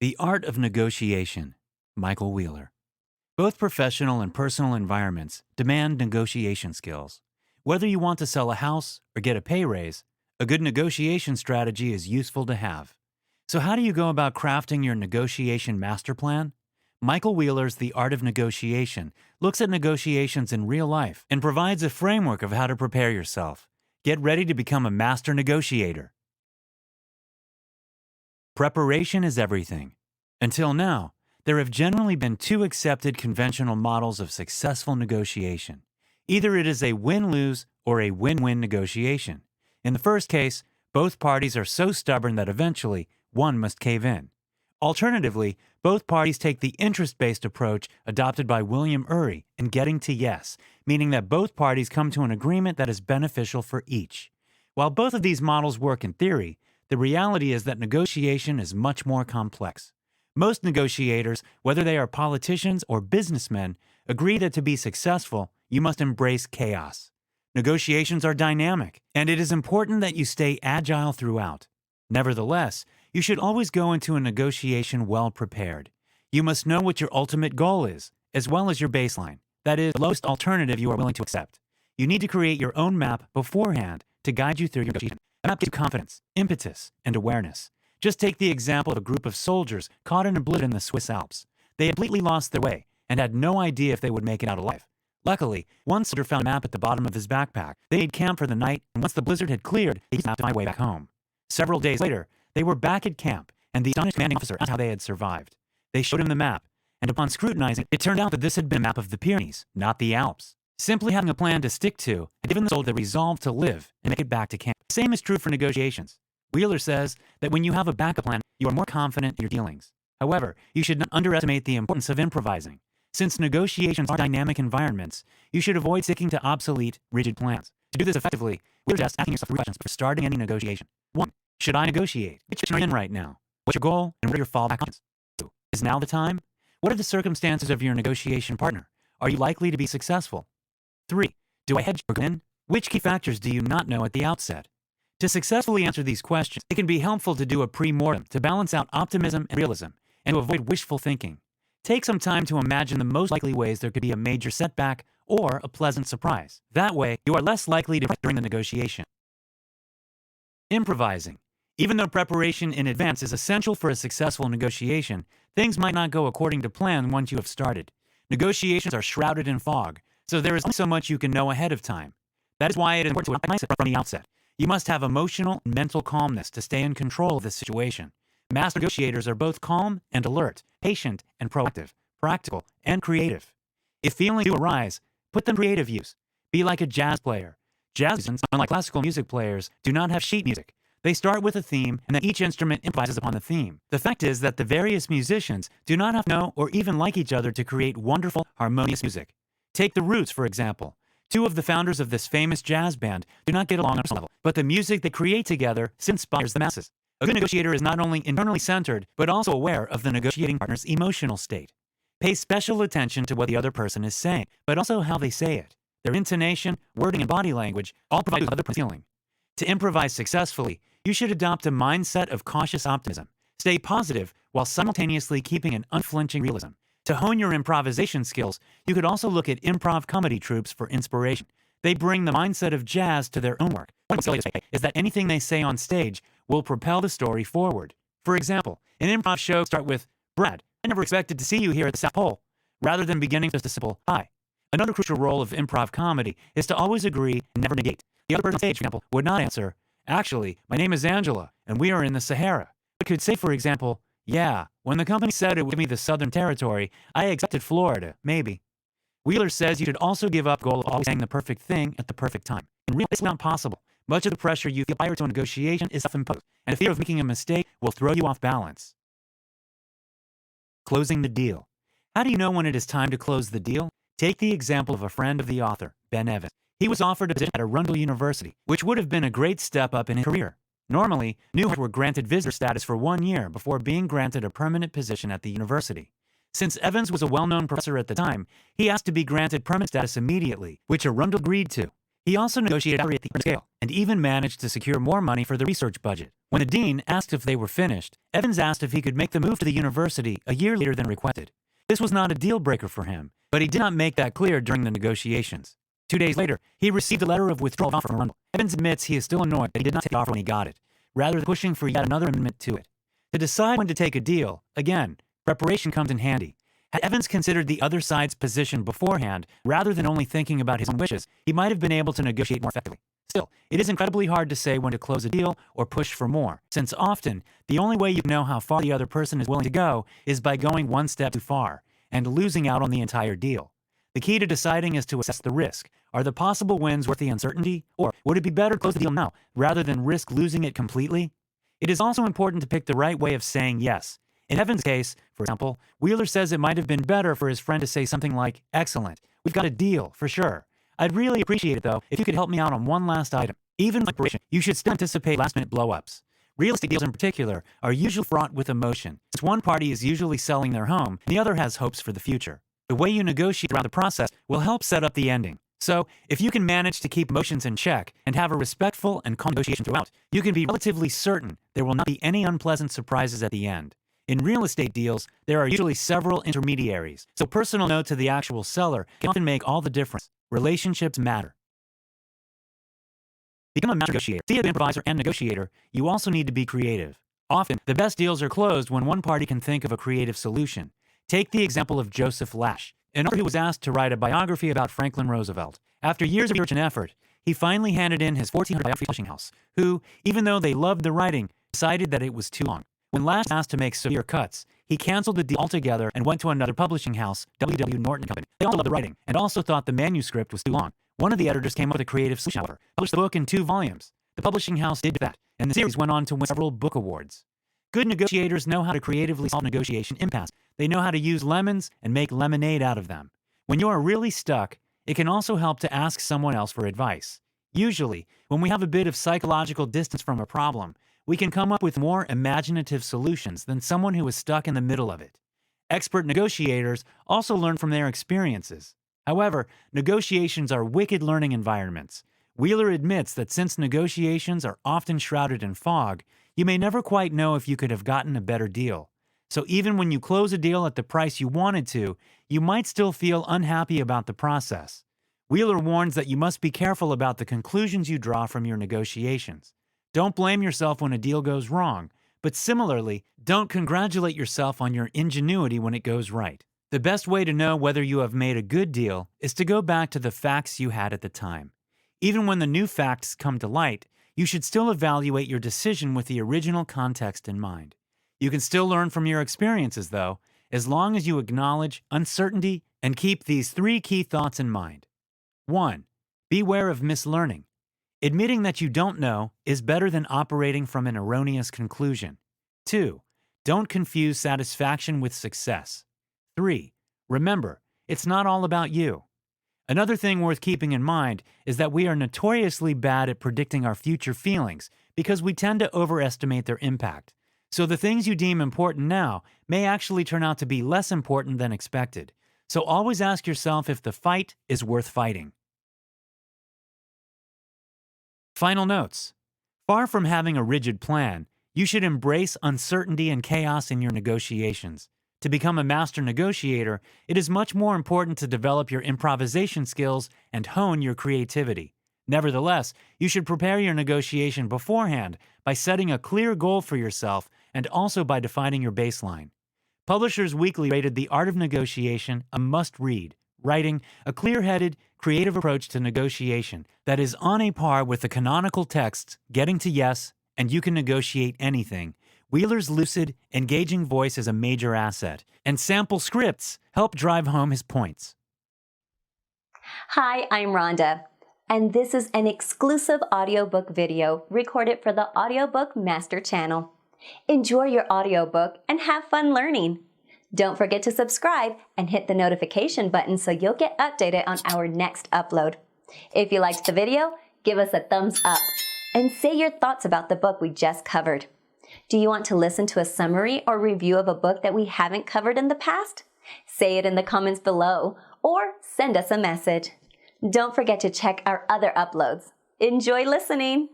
The Art of Negotiation, Michael Wheeler. Both professional and personal environments demand negotiation skills. Whether you want to sell a house or get a pay raise, a good negotiation strategy is useful to have. So how do you go about crafting your negotiation master plan? Michael Wheeler's The Art of Negotiation looks at negotiations in real life and provides a framework of how to prepare yourself. Get ready to become a master negotiator. Preparation is everything. Until now, there have generally been two accepted conventional models of successful negotiation. Either it is a win-lose or a win-win negotiation. In the first case, both parties are so stubborn that eventually one must cave in. Alternatively, both parties take the interest-based approach adopted by William Ury in Getting to Yes, meaning that both parties come to an agreement that is beneficial for each. While both of these models work in theory, the reality is that negotiation is much more complex. Most negotiators, whether they are politicians or businessmen, agree that to be successful, you must embrace chaos. Negotiations are dynamic, and it is important that you stay agile throughout. Nevertheless, you should always go into a negotiation well prepared. You must know what your ultimate goal is, as well as your baseline, that is, the lowest alternative you are willing to accept. You need to create your own map beforehand to guide you through your negotiation. A map gives you confidence, impetus, and awareness. Just take the example of a group of soldiers caught in a blizzard in the Swiss Alps. They had completely lost their way and had no idea if they would make it out alive. Luckily, one soldier found a map at the bottom of his backpack. They made camp for the night, and once the blizzard had cleared, they used the map to find a way back home. Several days later, they were back at camp, and the astonished commanding officer asked how they had survived. They showed him the map, and upon scrutinizing, it turned out that this had been a map of the Pyrenees, not the Alps. Simply having a plan to stick to had given the soldier the resolve to live and make it back to camp. The same is true for negotiations. Wheeler says that when you have a backup plan, you are more confident in your dealings. However, you should not underestimate the importance of improvising. Since negotiations are dynamic environments, you should avoid sticking to obsolete, rigid plans. To do this effectively, Wheeler suggests asking yourself 3 questions before starting any negotiation. 1. Should I negotiate? Which position are you in right now? What's your goal, and what are your fallback options? 2. Is now the time? What are the circumstances of your negotiation partner? Are you likely to be successful? 3. Do I hedge or go in? Which key factors do you not know at the outset? To successfully answer these questions, it can be helpful to do a pre-mortem to balance out optimism and realism, and to avoid wishful thinking. Take some time to imagine the most likely ways there could be a major setback or a pleasant surprise. That way, you are less likely to during the negotiation. Improvising. Even though preparation in advance is essential for a successful negotiation, things might not go according to plan once you have started. Negotiations are shrouded in fog, so there is only so much you can know ahead of time. That is why it is important to adopt a mindset from the outset. You must have emotional and mental calmness to stay in control of this situation. Master negotiators are both calm and alert, patient and proactive, practical and creative. If feelings do arise, put them to creative use. Be like a jazz player. Jazz musicians, unlike classical music players, do not have sheet music. They start with a theme, and then each instrument improvises upon the theme. The fact is that the various musicians do not have to know or even like each other to create wonderful, harmonious music. Take the Roots, for example. 2 of the founders of this famous jazz band do not get along on a personal level, but the music they create together inspires the masses. A good negotiator is not only internally centered, but also aware of the negotiating partner's emotional state. Pay special attention to what the other person is saying, but also how they say it. Their intonation, wording, and body language all provide the other person's feeling. To improvise successfully, you should adopt a mindset of cautious optimism. Stay positive while simultaneously keeping an unflinching realism. To hone your improvisation skills, you could also look at improv comedy troupes for inspiration. They bring the mindset of jazz to their own work. One skill is that anything they say on stage will propel the story forward. For example, an improv show start with, "Brad, I never expected to see you here at the South Pole," rather than beginning with just a simple, "Hi." Another crucial role of improv comedy is to always agree and never negate. The other person on stage, for example, would not answer, "Actually, my name is Angela, and we are in the Sahara." But could say, for example, "Yeah, when the company said it would give me the Southern Territory, I accepted Florida, maybe." Wheeler says you should also give up the goal of always saying the perfect thing at the perfect time. In real life, it's not possible. Much of the pressure you feel prior to a negotiation is self-imposed, and the fear of making a mistake will throw you off balance. Closing the deal. How do you know when it is time to close the deal? Take the example of a friend of the author, Ben Evans. He was offered a position at Arundel University, which would have been a great step up in his career. Normally, new hires were granted visitor status for 1 year before being granted a permanent position at the university. Since Evans was a well-known professor at the time, he asked to be granted permanent status immediately, which Arundel agreed to. He also negotiated salary at the scale and even managed to secure more money for the research budget. When the dean asked if they were finished, Evans asked if he could make the move to the university a year later than requested. This was not a deal breaker for him, but he did not make that clear during the negotiations. 2 days later, he received a letter of withdrawal offer from Arundel. Evans admits he is still annoyed that he did not take the offer when he got it, rather than pushing for yet another amendment to it. To decide when to take a deal, again, preparation comes in handy. Had Evans considered the other side's position beforehand, rather than only thinking about his own wishes, he might have been able to negotiate more effectively. Still, it is incredibly hard to say when to close a deal or push for more, since often, the only way you know how far the other person is willing to go is by going one step too far, and losing out on the entire deal. The key to deciding is to assess the risk. Are the possible wins worth the uncertainty? Or would it be better to close the deal now, rather than risk losing it completely? It is also important to pick the right way of saying yes. In Evans' case, for example, Wheeler says it might have been better for his friend to say something like, "Excellent, we've got a deal, for sure. I'd really appreciate it, though, if you could help me out on one last item." Even with preparation, you should still anticipate last-minute blow-ups. Real estate deals in particular are usually fraught with emotion, since one party is usually selling their home and the other has hopes for the future. The way you negotiate around the process will help set up the ending. So, if you can manage to keep emotions in check and have a respectful and calm negotiation throughout, you can be relatively certain there will not be any unpleasant surprises at the end. In real estate deals, there are usually several intermediaries, so personal note to the actual seller can often make all the difference. Relationships matter. Become a master negotiator. To be an improviser and negotiator, you also need to be creative. Often, the best deals are closed when one party can think of a creative solution. Take the example of Joseph Lash, an author who was asked to write a biography about Franklin Roosevelt. After years of research and effort, he finally handed in his 1,400 biography publishing house, who, even though they loved the writing, decided that it was too long. When Lash asked to make severe cuts, he canceled the deal altogether and went to another publishing house, W.W. Norton Company. They also loved the writing and also thought the manuscript was too long. One of the editors came up with a creative solution, however, published the book in 2 volumes. The publishing house did that, and the series went on to win several book awards. Good negotiators know how to creatively solve negotiation impasse. They know how to use lemons and make lemonade out of them. When you are really stuck, it can also help to ask someone else for advice. Usually, when we have a bit of psychological distance from a problem, we can come up with more imaginative solutions than someone who is stuck in the middle of it. Expert negotiators also learn from their experiences. However, negotiations are wicked learning environments. Wheeler admits that since negotiations are often shrouded in fog, you may never quite know if you could have gotten a better deal. So even when you close a deal at the price you wanted to, you might still feel unhappy about the process. Wheeler warns that you must be careful about the conclusions you draw from your negotiations. Don't blame yourself when a deal goes wrong, but similarly, don't congratulate yourself on your ingenuity when it goes right. The best way to know whether you have made a good deal is to go back to the facts you had at the time. Even when the new facts come to light, you should still evaluate your decision with the original context in mind. You can still learn from your experiences, though, as long as you acknowledge uncertainty and keep these 3 key thoughts in mind. 1. Beware of mislearning. Admitting that you don't know is better than operating from an erroneous conclusion. 2. Don't confuse satisfaction with success. 3. Remember, it's not all about you. Another thing worth keeping in mind is that we are notoriously bad at predicting our future feelings because we tend to overestimate their impact. So the things you deem important now may actually turn out to be less important than expected. So always ask yourself if the fight is worth fighting. Final notes. Far from having a rigid plan, you should embrace uncertainty and chaos in your negotiations. To become a master negotiator, it is much more important to develop your improvisation skills and hone your creativity. Nevertheless, you should prepare your negotiation beforehand by setting a clear goal for yourself and also by defining your baseline. Publishers Weekly rated The Art of Negotiation a must-read, writing a clear-headed, creative approach to negotiation that is on a par with the canonical texts Getting to Yes and You Can Negotiate Anything. Wheeler's lucid, engaging voice is a major asset, and sample scripts help drive home his points. Hi, I'm Rhonda, and this is an exclusive audiobook video recorded for the Audiobook Master channel. Enjoy your audiobook and have fun learning. Don't forget to subscribe and hit the notification button so you'll get updated on our next upload. If you liked the video, give us a thumbs up and say your thoughts about the book we just covered. Do you want to listen to a summary or review of a book that we haven't covered in the past? Say it in the comments below or send us a message. Don't forget to check our other uploads. Enjoy listening!